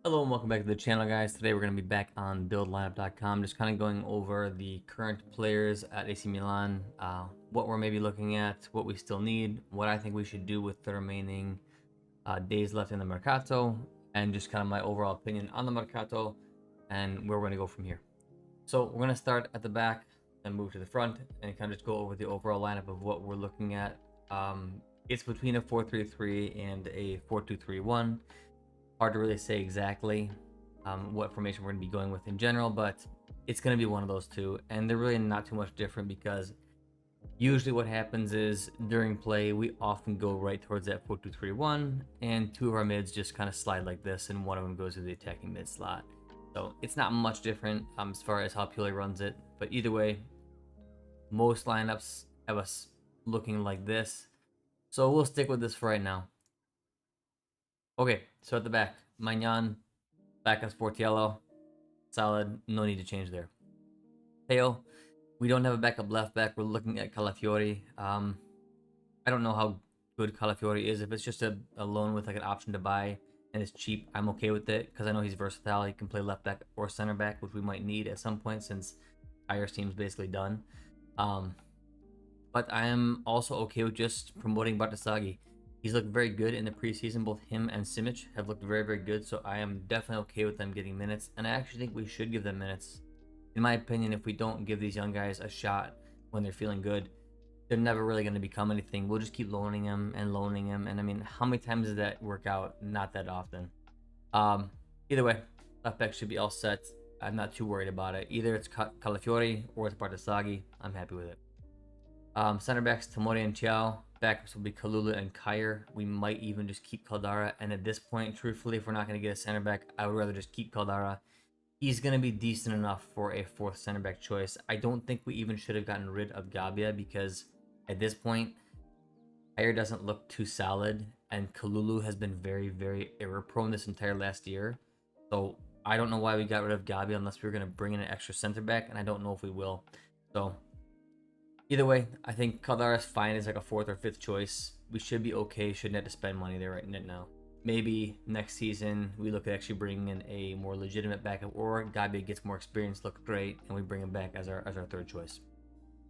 Hello and welcome back to the channel, guys. Today we're going to be back on buildlineup.com, just kind of going over the current players at AC Milan, what we're maybe looking at, what we still need, what I think we should do with the remaining days left in the Mercato, and just kind of my overall opinion on the Mercato and where we're going to go from here. So we're going to start at the back and move to the front and kind of just go over the overall lineup of what we're looking at. It's between a 4-3-3 and a 4-2-3-1. Hard to really say exactly what formation we're going to be going with in general, but it's going to be one of those two. And they're really not too much different because usually what happens is during play, we often go right towards that 4-2-3-1, and two of our mids just kind of slide like this, and one of them goes to the attacking mid slot. So it's not much different as far as how Pioli runs it. But either way, most lineups have us looking like this. So we'll stick with this for right now. Okay, so at the back, Magnan, back as Sportiello, solid, no need to change there. Pale, we don't have a backup left back. We're looking at Calafiori. I don't know how good Calafiori is. If it's just a loan with like an option to buy and it's cheap, I'm okay with it because I know he's versatile. He can play left back or center back, which we might need at some point since Ayer's team's basically done. But I am also okay with just promoting Bartasagi. He's looked very good in the preseason. Both him and Simic have looked very, very good. So I am definitely okay with them getting minutes. And I actually think we should give them minutes. In my opinion, if we don't give these young guys a shot when they're feeling good, they're never really going to become anything. We'll just keep loaning them and loaning them. And I mean, how many times does that work out? Not that often. Either way, left back should be all set. I'm not too worried about it. Either it's Calafiori or it's Bartasagi. I'm happy with it. Center backs, Tamori and Chiao. Backups will be Kalulu and Kyer. We might even just keep Caldara. And at this point, truthfully, if we're not going to get a center back, I would rather just keep Caldara. He's going to be decent enough for a fourth center back choice. I don't think we even should have gotten rid of Gabia because at this point, Kyer doesn't look too solid. And Kalulu has been very, very error prone this entire last year. So I don't know why we got rid of Gabia unless we were going to bring in an extra center back. And I don't know if we will. So either way, I think Caldara is fine as like a fourth or fifth choice. We should be okay. Shouldn't have to spend money there right now. Maybe next season we look at actually bringing in a more legitimate backup, or Gabi gets more experience, look great, and we bring him back as our third choice.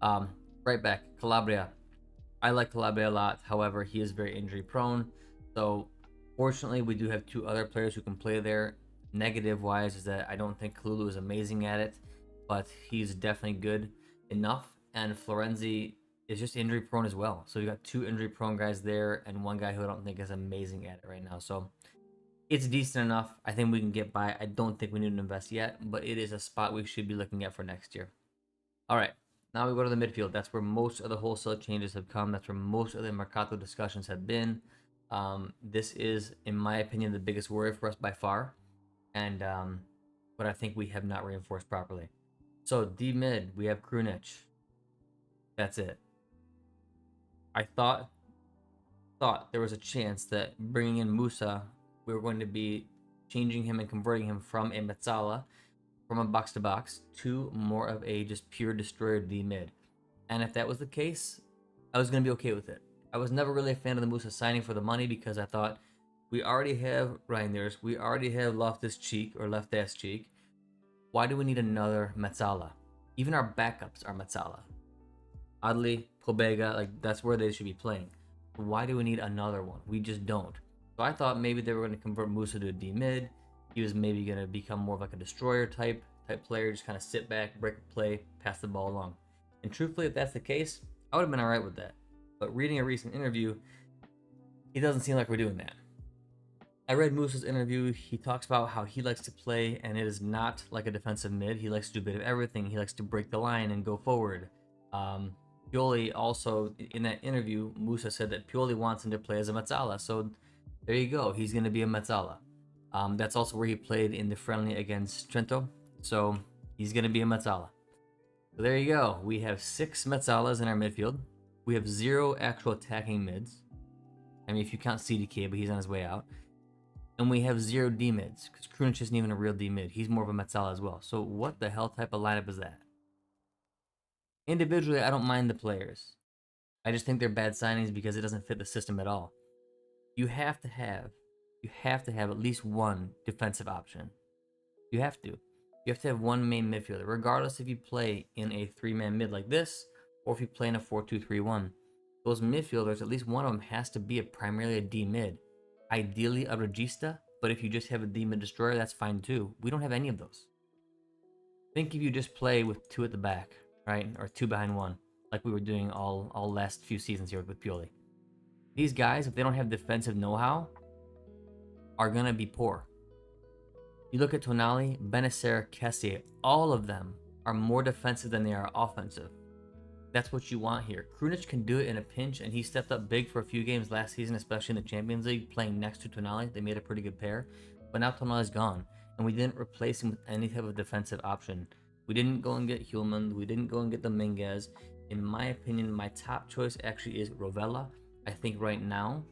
Right back, Calabria. I like Calabria a lot. However, he is very injury prone. So fortunately, we do have two other players who can play there. Negative wise is that I don't think Kalulu is amazing at it, but he's definitely good enough. And Florenzi is just injury prone as well. So you got two injury prone guys there and one guy who I don't think is amazing at it right now. So it's decent enough. I think we can get by. I don't think we need to invest yet, but it is a spot we should be looking at for next year. All right. Now we go to the midfield. That's where most of the wholesale changes have come. That's where most of the Mercato discussions have been. This is, in my opinion, the biggest worry for us by far. And but I think we have not reinforced properly. So D mid, we have Krunic. That's it. I thought there was a chance that bringing in Musa, we were going to be changing him and converting him from a Metzala, from a box to box, to more of a just pure destroyer D mid. And if that was the case, I was going to be okay with it. I was never really a fan of the Musa signing for the money because I thought we already have Reinders, we already have Loftus Cheek or Left Ass Cheek. Why do we need another Metzala? Even our backups are Metzala. Oddly, Pobega, like that's where they should be playing. Why do we need another one? We just don't. So I thought maybe they were going to convert Musa to a D mid. He was maybe going to become more of like a destroyer type player, just kind of sit back, break a play, pass the ball along. And truthfully, if that's the case, I would have been all right with that. But reading a recent interview, it doesn't seem like we're doing that. I read Musa's interview. He talks about how he likes to play, and it is not like a defensive mid. He likes to do a bit of everything. He likes to break the line and go forward. Pioli also, in that interview, Musa said that Pioli wants him to play as a Metzala. So there you go. He's going to be a Metzala. That's also where he played in the friendly against Trento. So he's going to be a Metzala. So there you go. We have 6 Metzalas in our midfield. We have 0 actual attacking mids. I mean, if you count CDK, but he's on his way out. And we have 0 D mids, because Krunic isn't even a real D mid. He's more of a Metzala as well. So what the hell type of lineup is that? Individually, I don't mind the players. I just think they're bad signings because it doesn't fit the system at all. You have to have you have to have at least one defensive option. You have to. You have to have one main midfielder, regardless if you play in a three-man mid like this, or if you play in a 4-2-3-1. Those midfielders, at least one of them has to be primarily a D mid. Ideally a regista, but if you just have a D mid destroyer, that's fine too. We don't have any of those. Think if you just play with two at the back, right? Or two behind one, like we were doing all last few seasons here with Pioli. These guys, if they don't have defensive know-how, are going to be poor. You look at Tonali, Benacer, Kessie, all of them are more defensive than they are offensive. That's what you want here. Krunic can do it in a pinch, and he stepped up big for a few games last season, especially in the Champions League, playing next to Tonali. They made a pretty good pair. But now Tonali's gone, and we didn't replace him with any type of defensive option. We didn't go and get Hulman. We didn't go and get Dominguez. In my opinion, my top choice actually is Rovella. I think right now,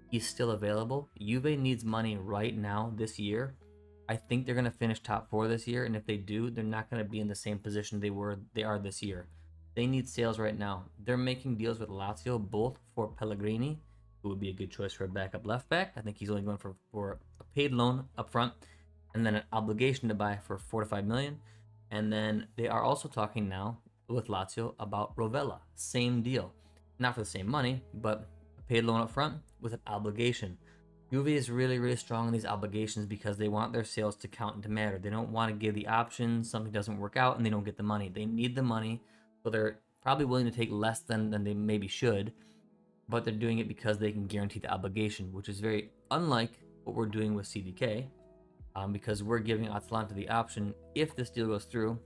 he's still available. Juve needs money right now this year. I think they're going to finish top 4 this year, and if they do, they're not going to be in the same position they are this year. They need sales right now. They're making deals with Lazio, both for Pellegrini, who would be a good choice for a backup left back. I think he's only going for a paid loan up front, and then an obligation to buy for 4 to 5 million. And then they are also talking now with Lazio about Rovella. Same deal. Not for the same money, but a paid loan up front with an obligation. Juve is really, really strong in these obligations because they want their sales to count and to matter. They don't want to give the option, something doesn't work out, and they don't get the money. They need the money, so they're probably willing to take less than they maybe should, but they're doing it because they can guarantee the obligation, which is very unlike what we're doing with CDK, because we're giving Atalanta the option, if this deal goes through,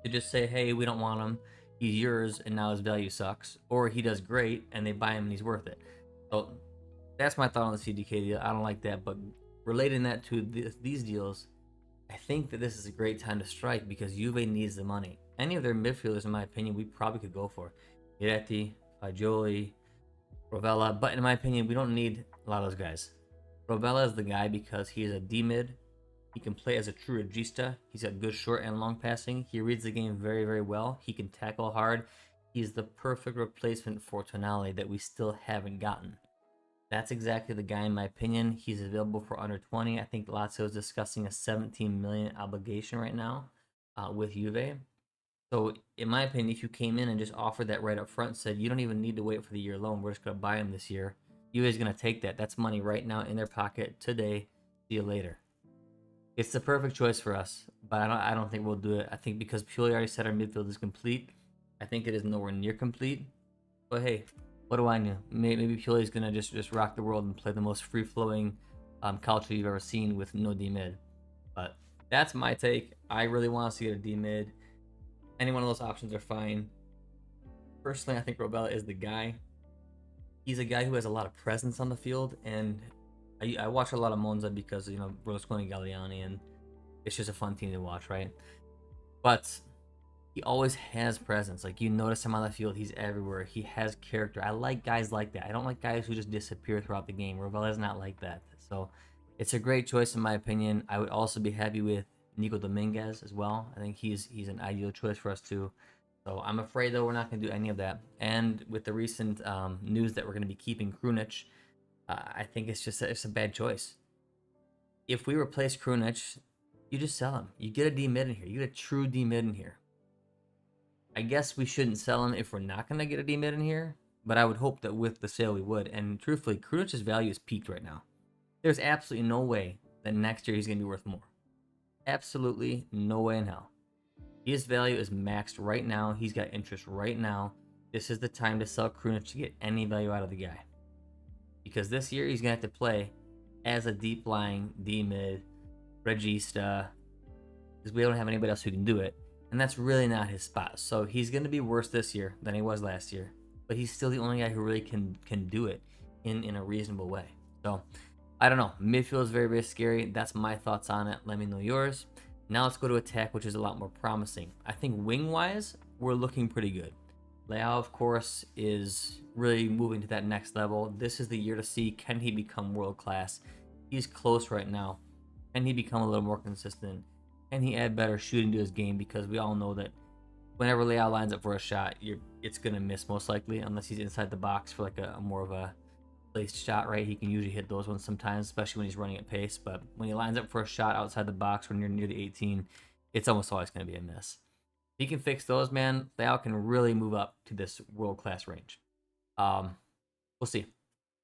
to just say, hey, we don't want him, he's yours, and now his value sucks, or he does great, and they buy him and he's worth it. So that's my thought on the CDK deal. I don't like that, but relating that to these deals, I think that this is a great time to strike because Juve needs the money. Any of their midfielders, in my opinion, we probably could go for. Giretti, Fagioli, Rovella, but in my opinion, we don't need a lot of those guys. Rovella is the guy because he is a D-mid. He can play as a true regista. He's got good short and long passing. He reads the game very, very well. He can tackle hard. He's the perfect replacement for Tonali that we still haven't gotten. That's exactly the guy, in my opinion. He's available for under 20. I think Lazio is discussing a 17 million obligation right now with Juve. So, in my opinion, if you came in and just offered that right up front, said you don't even need to wait for the year loan, we're just going to buy him this year, Juve is going to take that. That's money right now in their pocket today. See you later. It's the perfect choice for us, but I don't think we'll do it. I think because Pioli already said our midfield is complete, I think it is nowhere near complete. But hey, what do I know? Maybe Pioli is gonna just rock the world and play the most free-flowing Calcio you've ever seen with no D mid. But that's my take. I really want to see a D mid. Any one of those options are fine. Personally, I think Rovella is the guy. He's a guy who has a lot of presence on the field, and I watch a lot of Monza because Berlusconi, Galliani, and it's just a fun team to watch, right? But he always has presence. Like, you notice him on the field, he's everywhere. He has character. I like guys like that. I don't like guys who just disappear throughout the game. Rovella is not like that. So it's a great choice in my opinion. I would also be happy with Nico Dominguez as well. I think he's an ideal choice for us too. So I'm afraid though we're not going to do any of that. And with the recent news that we're going to be keeping Krunic, I think it's a bad choice. If we replace Krunic, you just sell him. You get a D mid in here. You get a true D mid in here. I guess we shouldn't sell him if we're not going to get a D mid in here, but I would hope that with the sale we would. And truthfully, Krunic's value is peaked right now. There's absolutely no way that next year he's going to be worth more. Absolutely no way in hell. His value is maxed right now. He's got interest right now. This is the time to sell Krunic to get any value out of the guy. Because this year he's going to have to play as a deep lying D mid, regista, because we don't have anybody else who can do it. And that's really not his spot. So he's going to be worse this year than he was last year. But he's still the only guy who really can do it in a reasonable way. So, I don't know. Midfield is very, very scary. That's my thoughts on it. Let me know yours. Now let's go to attack, which is a lot more promising. I think wing-wise, we're looking pretty good. Leao, of course, is really moving to that next level. This is the year to see, can he become world-class? He's close right now. Can he become a little more consistent? Can he add better shooting to his game? Because we all know that whenever lines up for a shot, it's going to miss most likely, unless he's inside the box for like a more of a placed shot right, he can usually hit those ones sometimes, especially when he's running at pace. But when he lines up for a shot outside the box when you're near the 18, it's almost always going to be a miss. If he can fix those, man, Leao can really move up to this world class range. Um, we'll see.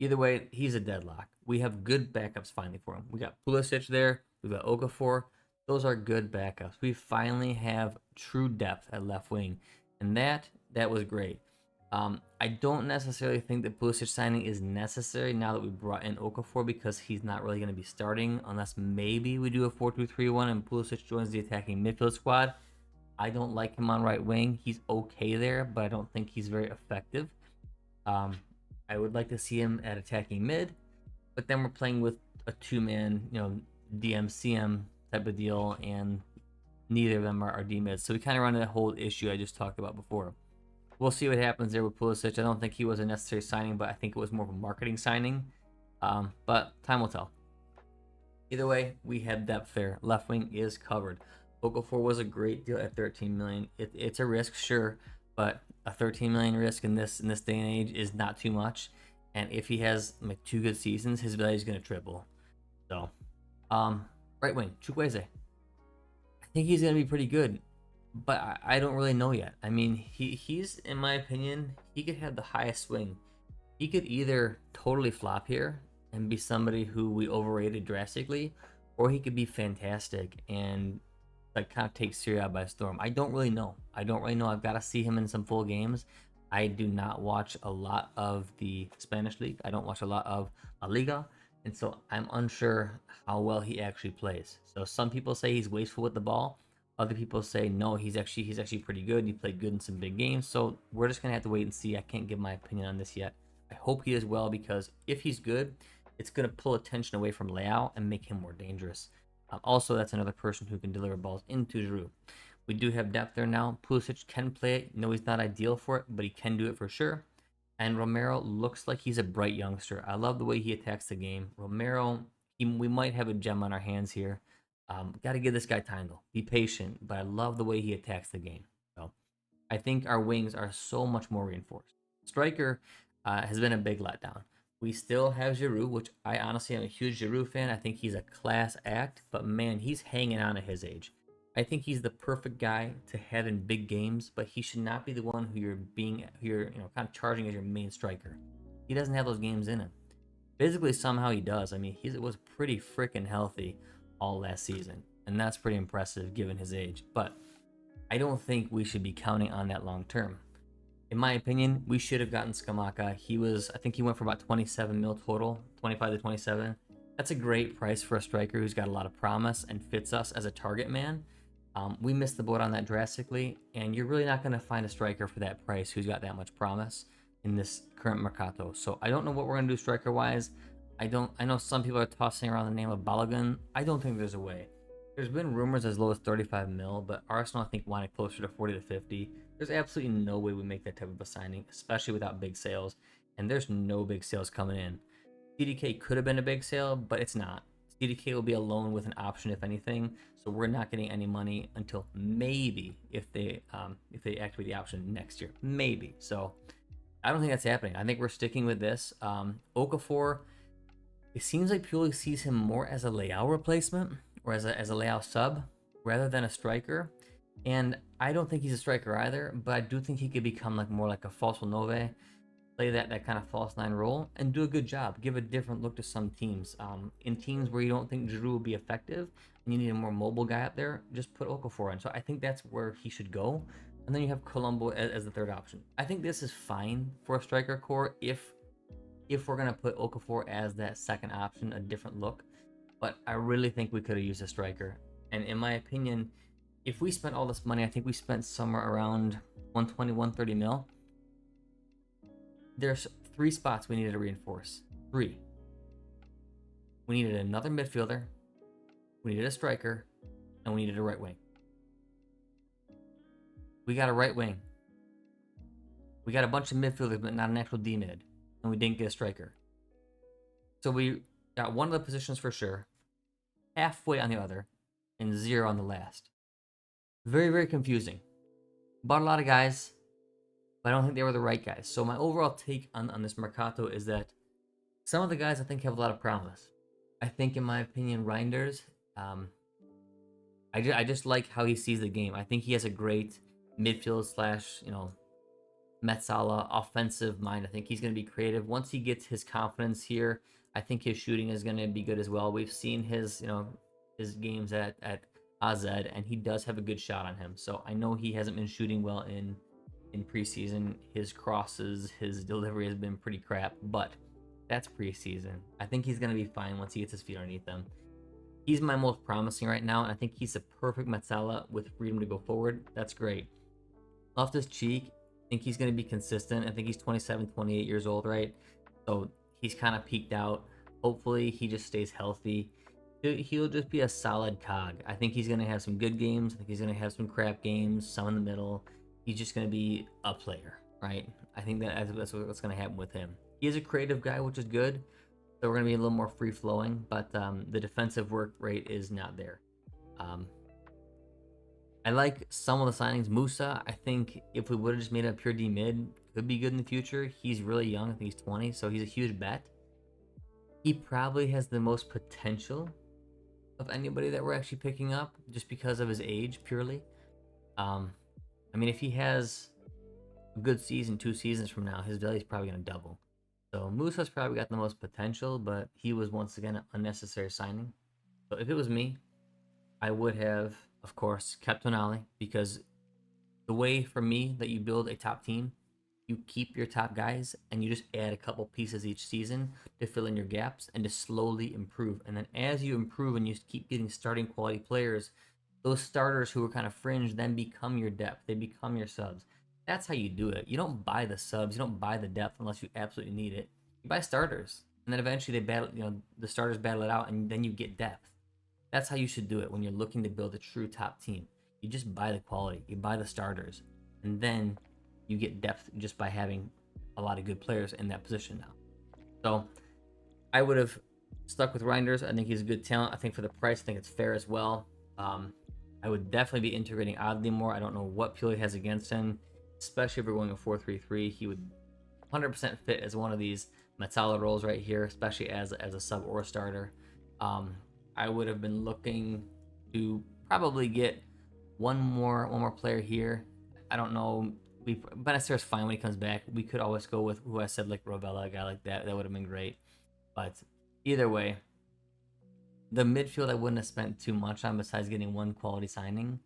Either way, he's a deadlock. We have good backups finally for him. We got Pulisic there. We got Okafor. Those are good backups. We finally have true depth at left wing, and that was great. I don't necessarily think that Pulisic signing is necessary now that we brought in Okafor because he's not really going to be starting unless maybe we do a 4-2-3-1 and Pulisic joins the attacking midfield squad. I don't like him on right wing. He's okay there, but I don't think he's very effective. Um, I would like to see him at attacking mid, but then we're playing with a two-man, DMCM type of deal, and neither of them are D mids. So we kind of run into that whole issue I just talked about before. We'll see what happens there with Pulisic. I don't think he was a necessary signing, but I think it was more of a marketing signing. But time will tell. Either way, we have depth there. Left wing is covered. Okafor was a great deal at 13 million. It's a risk, sure, but a 13 million risk in this day and age is not too much. And if he has like 2 good seasons, his value is going to triple. So, right wing, Chukwueze. I think he's going to be pretty good, but I don't really know yet. I mean, he's in my opinion, he could have the highest swing. He could either totally flop here and be somebody who we overrated drastically, or he could be fantastic and like kind of take Serie A by storm. I don't really know. I've got to see him in some full games. I do not watch a lot of the Spanish league. I don't watch a lot of La Liga, and so I'm unsure how well he actually plays. So some people say he's wasteful with the ball. Other people say no, he's actually pretty good. He played good in some big games. So we're just gonna have to wait and see. I can't give my opinion on this yet. I hope he does well because if he's good, it's gonna pull attention away from Leao and make him more dangerous. Also, that's another person who can deliver balls into Giroud. We do have depth there now. Pulisic can play it. No, he's not ideal for it, but he can do it for sure. And Romero looks like he's a bright youngster. I love the way he attacks the game. Romero, we might have a gem on our hands here. Got to give this guy time, though. Be patient, but I love the way he attacks the game. So I think our wings are so much more reinforced. Striker has been a big letdown. We still have Giroud, which I honestly am a huge Giroud fan. I think he's a class act, but man, he's hanging on at his age. I think he's the perfect guy to have in big games, but he should not be the one who you're kind of charging as your main striker. He doesn't have those games in him. Physically, somehow he does. I mean, he was pretty freaking healthy all last season, and that's pretty impressive given his age. But I don't think we should be counting on that long term. In my opinion, we should have gotten Skamaka. I think he went for about 27 mil total, 25 to 27. That's a great price for a striker who's got a lot of promise and fits us as a target man. We missed the boat on that drastically, and you're really not going to find a striker for that price who's got that much promise in this current Mercato. So I don't know what we're going to do striker-wise. I know some people are tossing around the name of Balogun. I don't think there's a way. There's been rumors as low as 35 mil, but Arsenal I think wanted closer to 40 to 50. There's absolutely no way we make that type of a signing, especially without big sales. And there's no big sales coming in. CDK could have been a big sale, but it's not. CDK will be a loan with an option, if anything. So we're not getting any money until maybe if they activate the option next year, maybe. So I don't think that's happening. I think we're sticking with this. Okafor, it seems like Pioli sees him more as a Leao replacement or as a Leao sub rather than a striker. And I don't think he's a striker either, but I do think he could become more like a falso nove, play that kind of false nine role, and do a good job. Give a different look to some teams. In teams where you don't think Giroud will be effective and you need a more mobile guy up there, just put Okafor in. So I think that's where he should go. And then you have Colombo as the third option. I think this is fine for a striker core if we're gonna put Okafor as that second option, a different look. But I really think we could have used a striker. And in my opinion, if we spent all this money, I think we spent somewhere around 120, 130 mil. There's 3 spots we needed to reinforce. 3. We needed another midfielder, we needed a striker, and we needed a right wing. We got a right wing. We got a bunch of midfielders, but not an actual D mid, and we didn't get a striker. So we got one of the positions for sure, halfway on the other, and 0 on the last. Very, very confusing. Bought a lot of guys, but I don't think they were the right guys. So my overall take on this Mercato is that Some of the guys I think have a lot of promise. I think, in my opinion, Reinders, um, I just like how he sees the game. I think he has a great midfield slash, Metsala offensive mind. I think he's going to be creative. Once he gets his confidence here, I think his shooting is going to be good as well. We've seen his, his games at AZ, and he does have a good shot on him. So I know he hasn't been shooting well in preseason. His crosses, his delivery has been pretty crap, but that's preseason. I think he's going to be fine once he gets his feet underneath him. He's my most promising right now, and I think he's a perfect Metsala with freedom to go forward. That's great. Loftus Cheek, I think he's going to be consistent. I think he's 27, 28 years old, right? So he's kind of peaked out. Hopefully, he just stays healthy. He'll just be a solid cog. I think he's going to have some good games. I think he's going to have some crap games, some in the middle. He's just going to be a player, right? I think that's what's going to happen with him. He is a creative guy, which is good. So we're going to be a little more free-flowing, but the defensive work rate is not there. I like some of the signings. Musa, I think if we would have just made a pure D mid, could be good in the future. He's really young. I think he's 20, so he's a huge bet. He probably has the most potential of anybody that we're actually picking up just because of his age purely. I mean, if he has a good season 2 seasons from now, his value is probably going to double. So Musa's probably got the most potential, but he was once again an unnecessary signing. So if it was me, I would have, of course, kept Tonali, because the way for me that you build a top team, you keep your top guys and you just add a couple pieces each season to fill in your gaps and to slowly improve. And then as you improve and you keep getting starting quality players, those starters who are kind of fringe then become your depth. They become your subs. That's how you do it. You don't buy the subs. You don't buy the depth unless you absolutely need it. You buy starters, and then eventually they battle. The starters battle it out, and then you get depth. That's how you should do it when you're looking to build a true top team. You just buy the quality. You buy the starters, and then you get depth just by having a lot of good players in that position now. So I would have stuck with Reinders. I think he's a good talent. I think for the price, I think it's fair as well. I would definitely be integrating Oddly more. I don't know what Puli has against him, especially if we're going a 4-3-3. He would 100% fit as one of these Metsala roles right here, especially as a sub or a starter. I would have been looking to probably get one more player here. I don't know. Benacer's fine when he comes back. We could always go with who I said, like Rovella, a guy like that. That would have been great. But either way, the midfield I wouldn't have spent too much on besides getting one quality signing.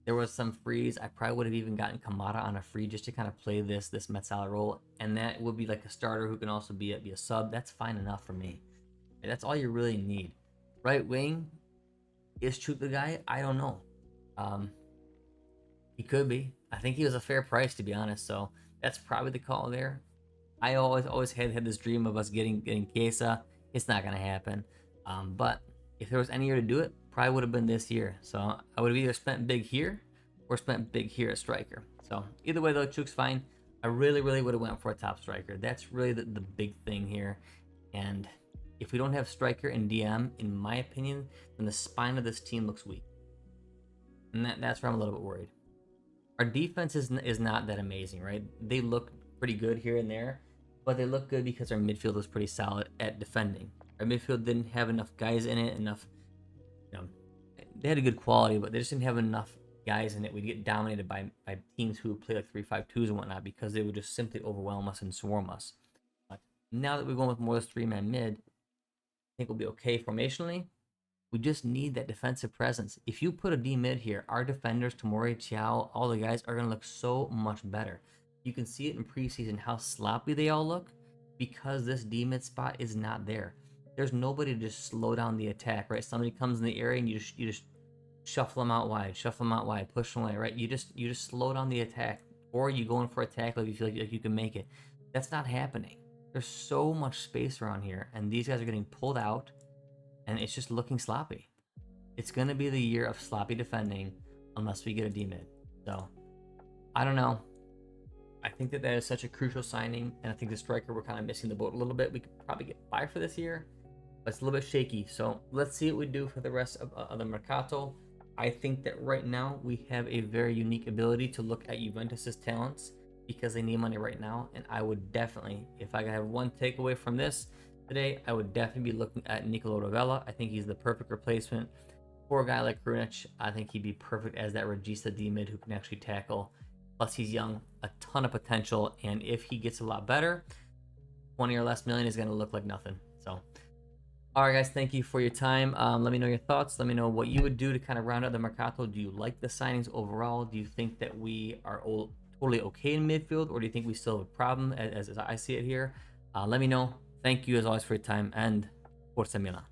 There was some frees. I probably would have even gotten Kamada on a free just to kind of play this Metsala role, and that would be like a starter who can also be a sub. That's fine enough for me. That's all you really need. Right wing, is Chuk the guy? I don't know. He could be. I think he was a fair price, to be honest. So that's probably the call there. I always had this dream of us getting Chiesa. It's not gonna happen. But if there was any year to do it, probably would have been this year. So I would have either spent big here or spent big here at striker. So either way though, Chuk's fine. I really would have went for a top striker. That's really the big thing here. And if we don't have striker and DM, in my opinion, then the spine of this team looks weak. And that's where I'm a little bit worried. Our defense is not that amazing, right? They look pretty good here and there, but they look good because our midfield was pretty solid at defending. Our midfield didn't have enough guys in it, they had a good quality, but they just didn't have enough guys in it. We'd get dominated by teams who play like 3-5-2s and whatnot because they would just simply overwhelm us and swarm us. But now that we're going with more of this 3-man mid, I think we'll be okay formationally. We just need that defensive presence. If you put a D mid here, our defenders, Tomori, Chiao, all the guys are going to look so much better. You can see it in preseason how sloppy they all look because this D mid spot is not there. There's nobody to just slow down the attack, right? Somebody comes in the area and you just shuffle them out wide, push them away, right? You just slow down the attack, or you go in for a tackle if you feel like you can make it. That's not happening. There's so much space around here, and these guys are getting pulled out, and it's just looking sloppy. It's gonna be the year of sloppy defending unless we get a D mid. So I don't know. I think that is such a crucial signing, and I think the striker, we're kind of missing the boat a little bit. We could probably get 5 for this year, but it's a little bit shaky. So let's see what we do for the rest of the Mercato. I think that right now we have a very unique ability to look at Juventus's talents because they need money right now. And I would definitely, if I could have one takeaway from this, today, I would definitely be looking at Nicolo Ravella. I think he's the perfect replacement for a guy like Krunic. I think he'd be perfect as that Regista D mid who can actually tackle. Plus, he's young, a ton of potential, and if he gets a lot better, 20 or less million is going to look like nothing. So, all right, guys, thank you for your time. Let me know your thoughts. Let me know what you would do to kind of round out the Mercato. Do you like the signings overall? Do you think that we are totally okay in midfield, or do you think we still have a problem as I see it here? Let me know. Thank you, as always, for your time, and Forza Milan.